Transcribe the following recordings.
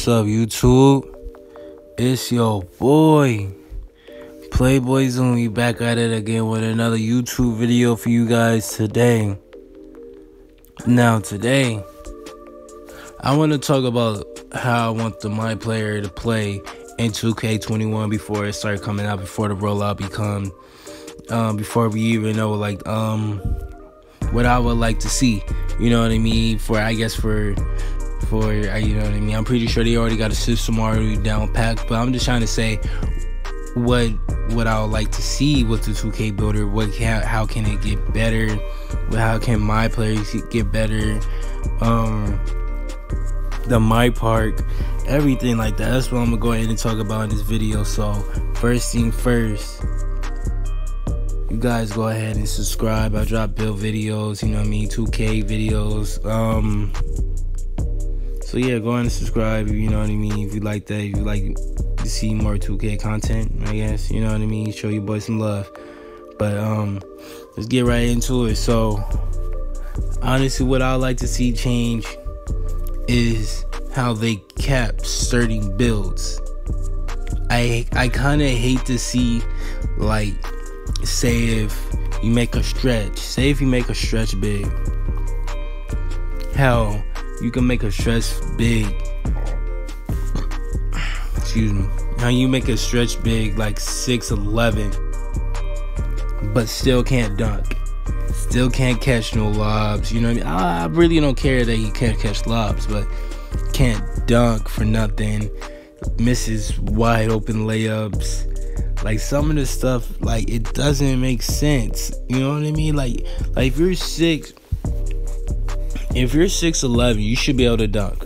What's up, YouTube? It's your boy Playboy Zoom. We back at it again with another YouTube video for you guys today. Now today I want to talk about how I want my player to play in 2K21 before it start coming out, before the rollout become before we even know what I would like to see. You know what I mean? For you know what I mean? I'm pretty sure they already got a system already down packed, but I'm just trying to say what I would like to see with the 2K builder. How can it get better? How can my players get better? The my park, everything like that. That's what I'm gonna go ahead and talk about in this video. So first thing first, you guys go ahead and subscribe. I drop build videos, you know what I mean, 2K videos. So yeah, go ahead and subscribe, you know what I mean, if you like that, if you like to see more 2K content, I guess, you know what I mean, show you boys some love. But let's get right into it. So honestly, what I like to see change is how they cap certain builds. I kind of hate to see, like, say if you make a stretch big, hell, you can make a stretch big, excuse me, how you make a stretch big like 6'11", but still can't dunk, still can't catch no lobs, you know what I mean? I really don't care that he can't catch lobs, but can't dunk for nothing, misses wide open layups. Like, some of the stuff, like, it doesn't make sense, you know what I mean? Like if you're 6'11", you should be able to dunk.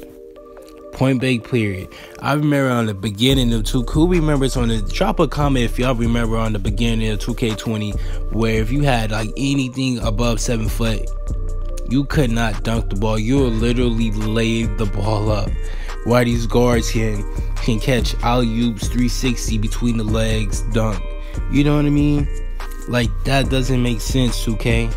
Point blank, period. I remember on the beginning of who remembers on the, drop a comment if y'all remember on the beginning of 2K20, where if you had like anything above 7 foot, you could not dunk the ball. You would literally lay the ball up. While these guards can catch alley-oops, 360 between the legs, dunk. You know what I mean? Like, that doesn't make sense, 2K.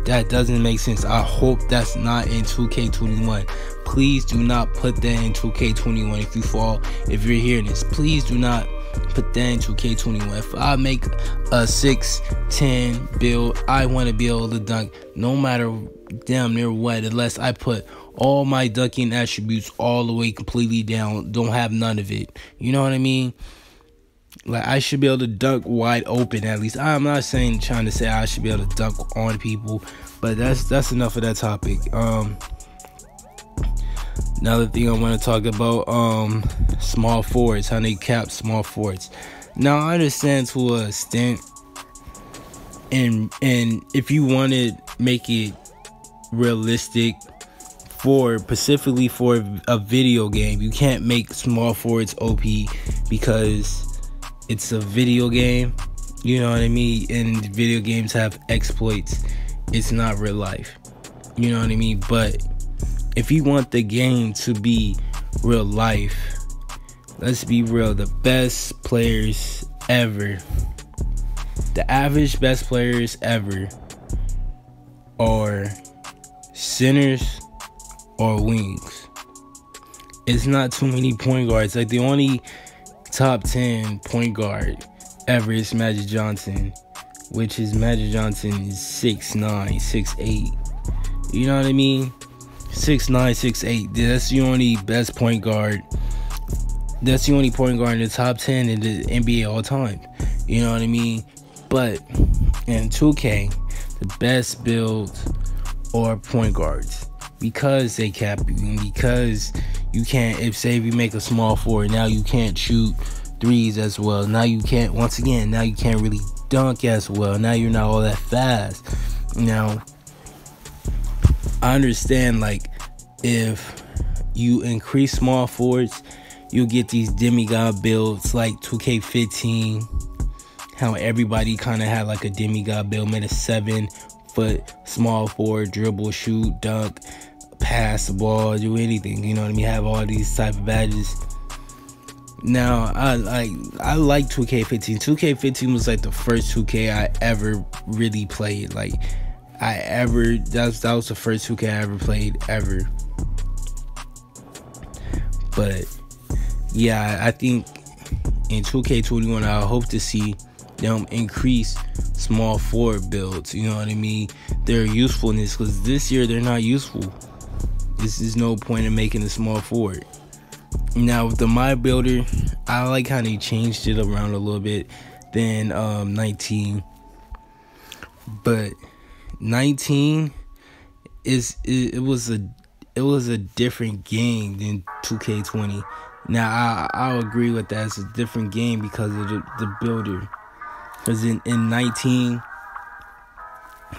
That doesn't make sense. I hope that's not in 2K21. Please do not put that in 2K21. If you're hearing this, please do not put that in 2K21. If I make a 6'10" build, I want to be able to dunk no matter damn near what, unless I put all my dunking attributes all the way completely down, don't have none of it. You know what I mean? Like, I should be able to dunk wide open at least. I'm not trying to say I should be able to dunk on people, but that's enough of that topic. Another thing I want to talk about, small forwards, how they cap small forwards. Now, I understand to an extent, and if you want to make it realistic, specifically for a video game, you can't make small forwards OP because it's a video game, you know what I mean, and video games have exploits. It's not real life, you know what I mean. But if you want the game to be real life, let's be real, the best players ever, the average best players ever, are centers or wings. It's not too many point guards. Like, the only top 10 point guard ever is Magic Johnson, which is Magic Johnson is 6'9", 6'8". You know what I mean? 6'9", 6'8". That's the only best point guard. That's the only point guard in the top 10 in the NBA all time. You know what I mean? But in 2K, the best builds are point guards, because they cap you, and because you can't, if you make a small forward, now you can't shoot threes as well. Now you can't, once again, now you can't really dunk as well. Now you're not all that fast. Now, I understand, like, if you increase small forwards, you'll get these demigod builds like 2K15, how everybody kind of had like a demigod build, made a 7-foot small forward, dribble, shoot, dunk, pass the ball, do anything, you know what I mean, have all these type of badges. Now, I like 2K15. 2K15 was like the first 2K I ever really played. Like, that was the first 2K I ever played ever. But yeah, I think in 2K21 I hope to see them increase small forward builds. You know what I mean? Their usefulness, because this year they're not useful. This is no point in making a small forward. Now with the My Builder, I like how they changed it around a little bit than 19. But 19 it was a different game than 2K20. Now I'll agree with that. It's a different game because of the builder. Because in 19,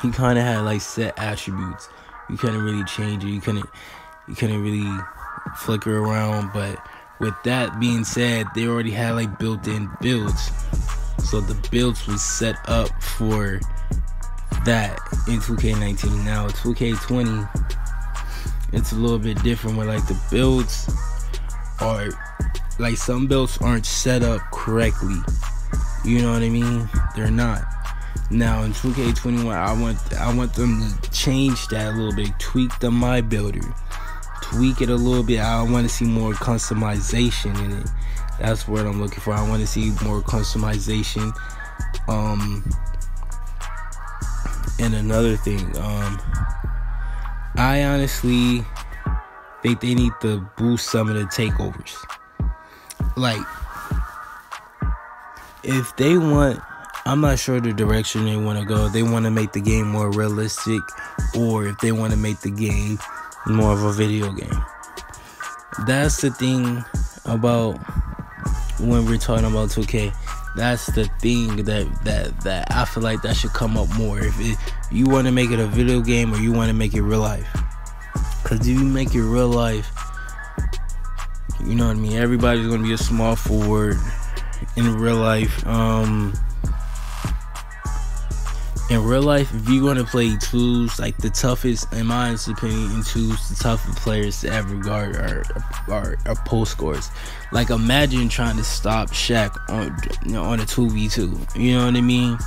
he kind of had like set attributes. You couldn't really change it. You couldn't really flicker around. But with that being said, they already had like built-in builds. So the builds was set up for that in 2K19. Now 2K20, it's a little bit different where like the builds are like, some builds aren't set up correctly. You know what I mean? They're not. Now in 2K21, I want them to change that a little bit, tweak the My Builder, tweak it a little bit. I want to see more customization in it. That's what I'm looking for. I want to see more customization. And another thing, I honestly think they need to boost some of the takeovers. Like, if they want, I'm not sure the direction they want to go. They want to make the game more realistic, or if they want to make the game more of a video game. That's the thing about when we're talking about 2K. That's the thing that I feel like that should come up more. If you want to make it a video game, or you want to make it real life. Because if you make it real life, you know what I mean, everybody's going to be a small forward in real life. In real life, if you're going to play twos, like the toughest, in my opinion, in twos, the toughest players to ever guard are post scores. Like, imagine trying to stop Shaq on a 2v2. You know what I mean?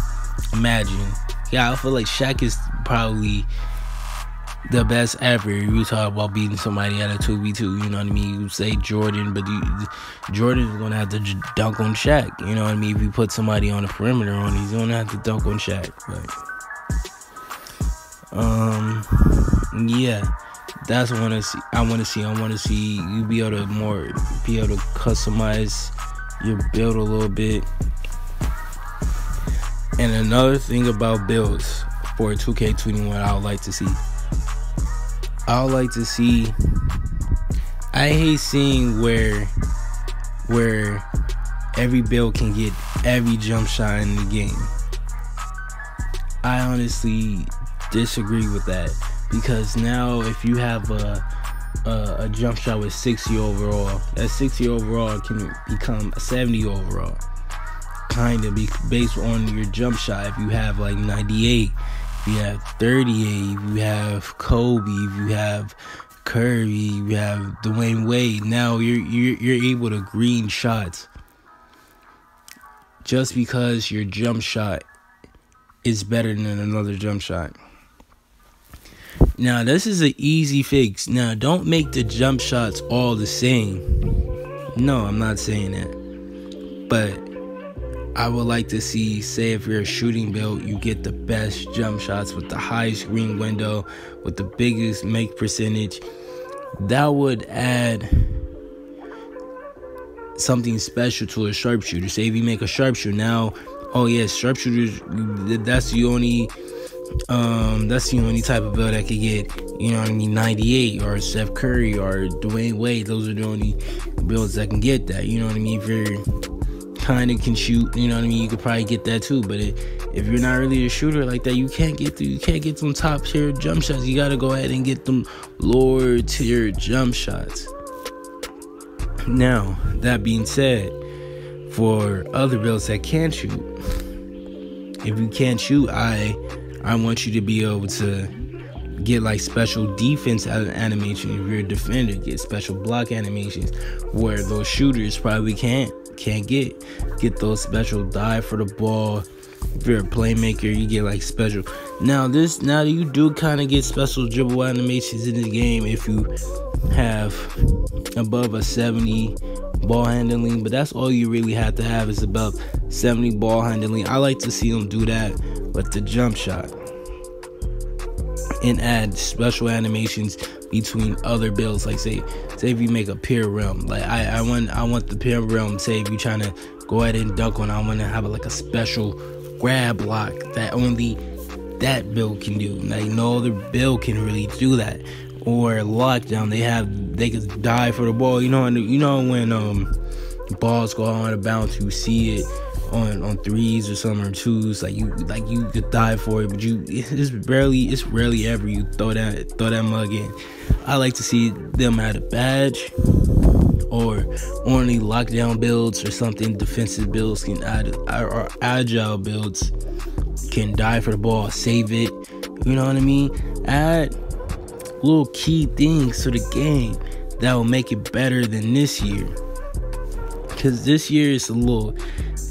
Imagine. Yeah, I feel like Shaq is probably the best ever. You talk about beating somebody at a 2v2. You know what I mean? You say Jordan, but Jordan's going to have to dunk on Shaq. You know what I mean? If you put somebody on the perimeter on, he's going to have to dunk on Shaq. But yeah, that's what I want to see. I want to see you be able to customize your build a little bit. And another thing about builds for 2K21, I would like to see. I hate seeing where every build can get every jump shot in the game. I honestly disagree with that, because now if you have a jump shot with 60 overall, that 60 overall can become a 70 overall, kind of based on your jump shot. If you have like 98, if you have 38, if you have Kobe, if you have Curry, you have Dwayne Wade, now you're able to green shots just because your jump shot is better than another jump shot. Now this is an easy fix. Now don't make the jump shots all the same. No, I'm not saying that. But I would like to see, say if you're a shooting build, you get the best jump shots with the highest green window, with the biggest make percentage. That would add something special to a sharpshooter. Say if you make a sharpshooter now, oh yeah, sharpshooters, that's the only type of build that could get, you know what I mean, 98, or Steph Curry or Dwayne Wade. Those are the only builds that can get that. You know what I mean? If you're kind of can shoot, you know what I mean, you could probably get that too. But if you're not really a shooter like that, you can't get some top tier jump shots. You gotta go ahead and get them lower tier jump shots. Now that being said, for other builds that can shoot, if you can't shoot, I want you to be able to get like special defense animation. If you're a defender, get special block animations where those shooters probably can't get those special dive for the ball, If you're a playmaker, you get like special. Now you do kind of get special dribble animations in the game if you have above a 70 ball handling, but that's all you really have to have is above 70 ball handling. I like to see them do that with the jump shot and add special animations between other builds. Like say if you make a pier realm, like I want the pier realm. Say if you're trying to go ahead and dunk on, I want to have like a special grab block that only that build can do. Like no other build can really do that. Or lockdown, they can dive for the ball. You know when balls go out of bounds, you see it on threes or some or twos, like you could dive for it, but it's rarely ever you throw that mug in. I like to see them add a badge or only lockdown builds or something. Defensive builds can add, or agile builds can dive for the ball, save it. You know what I mean? Add little key things to the game that will make it better than this year. Cause this year it's always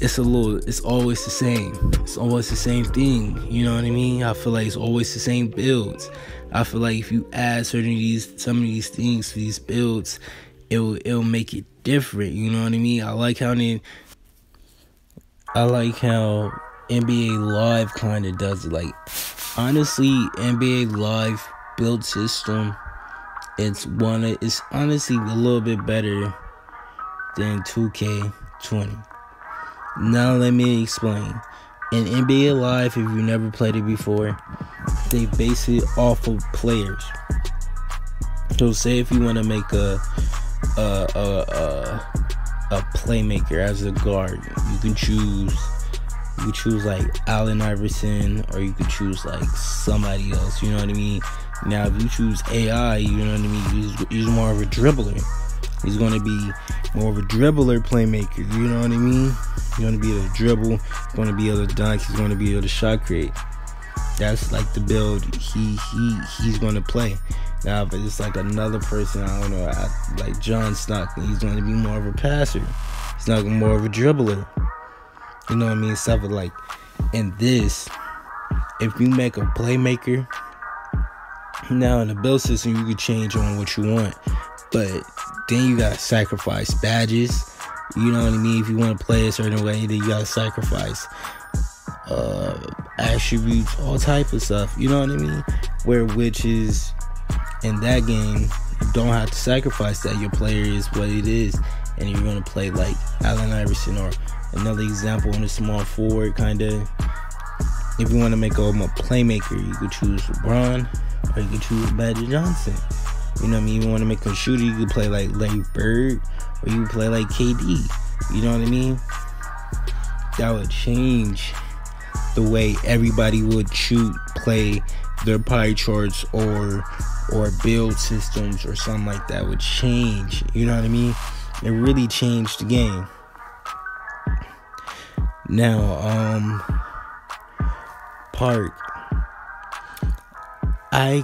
the same. It's always the same thing. You know what I mean? I feel like it's always the same builds. I feel like if you add some of these things to these builds, it'll make it different. You know what I mean? I like how NBA Live kind of does it. Like honestly, NBA Live build system, it's honestly a little bit better than 2K20. Now let me explain. In NBA Live, if you never played it before, they base it off of players. So say if you want to make a playmaker as a guard, you can choose like Allen Iverson, or you could choose like somebody else. You know what I mean? Now if you choose AI, you know what I mean, he's more of a dribbler. He's going to be more of a dribbler playmaker. You know what I mean? He's going to be able to dribble. He's going to be able to dunk. He's going to be able to shot create. That's like the build he's going to play. Now, if it's like another person, I don't know, like John Stockton, he's going to be more of a passer. He's not more of a dribbler. You know what I mean? Stuff like in this, if you make a playmaker, now in the build system, you can change on what you want. But then you gotta sacrifice badges. You know what I mean? If you want to play a certain way, then you gotta sacrifice attributes, all type of stuff. You know what I mean? Which is in that game, you don't have to sacrifice that. Your player is what it is, and you're gonna play like Allen Iverson, or another example on a small forward kind of. If you want to make a playmaker, you could choose LeBron, or you could choose Magic Johnson. You know what I mean? You want to make a shooter, you could play like Larry Bird, or you could play like KD. You know what I mean? That would change the way everybody would play their pie charts or build systems or something like that would change. You know what I mean? It really changed the game. Now, Park. They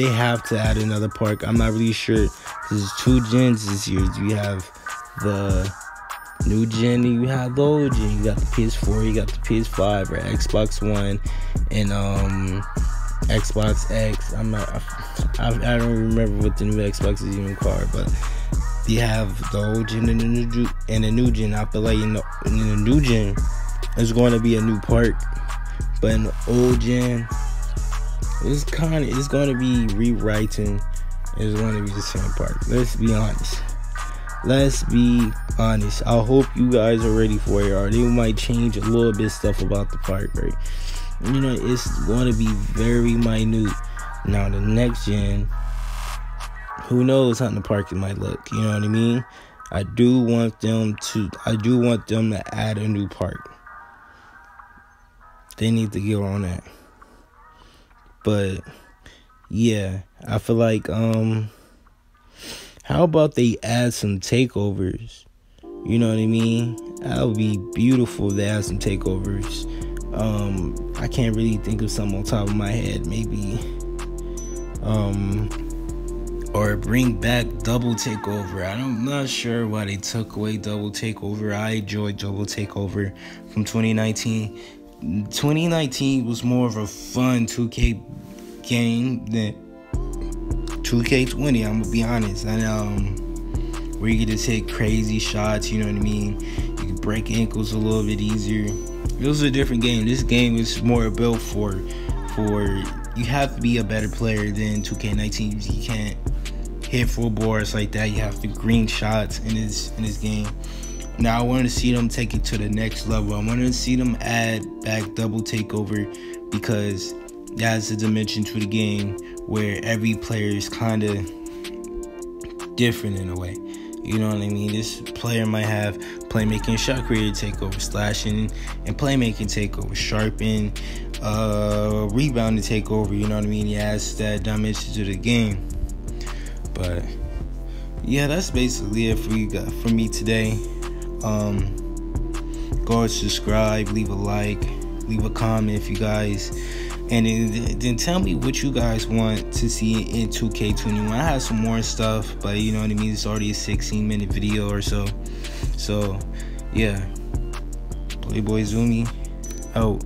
have to add another park. I'm not really sure. There's 2 gens this year. You have the new gen and you have the old gen. You got the PS4, you got the PS5 or Xbox One, and Xbox X. I don't remember what the new Xbox is even called, but you have the old gen and the new gen. I feel like in the new gen, there's going to be a new park, but in the old gen, it's going to be rewriting. It's going to be the same park. Let's be honest. I hope you guys are ready for it, or they might change a little bit stuff about the park, right? You know, it's going to be very minute. Now the next gen, who knows how the park might look? You know what I mean? I do want them to add a new park. They need to get on that. But yeah, I feel like how about they add some takeovers? You know what I mean? That would be beautiful to add some takeovers. I can't really think of something on top of my head. Maybe or bring back double takeover. I'm not sure why they took away double takeover. I enjoyed double takeover from 2019. 2019 was more of a fun 2K game than 2K20. I'm gonna be honest. And where you get to take crazy shots, you know what I mean? You can break ankles a little bit easier. It was a different game. This game is more built for you have to be a better player than 2K19. You can't hit full bars like that. You have to green shots in this game. Now I want to see them take it to the next level. I want to see them add back double takeover, because that's a dimension to the game where every player is kind of different in a way. You know what I mean? This player might have playmaking, shot creator takeover, slashing and playmaking takeover, sharpen, rebounding takeover. You know what I mean? He adds that dimension to the game. But yeah, that's basically it for me today. Go and subscribe, leave a like, leave a comment if you guys, and then tell me what you guys want to see in 2K21. I have some more stuff, but you know what I mean, it's already a 16-minute video or so. So yeah, Playboy Zumi out.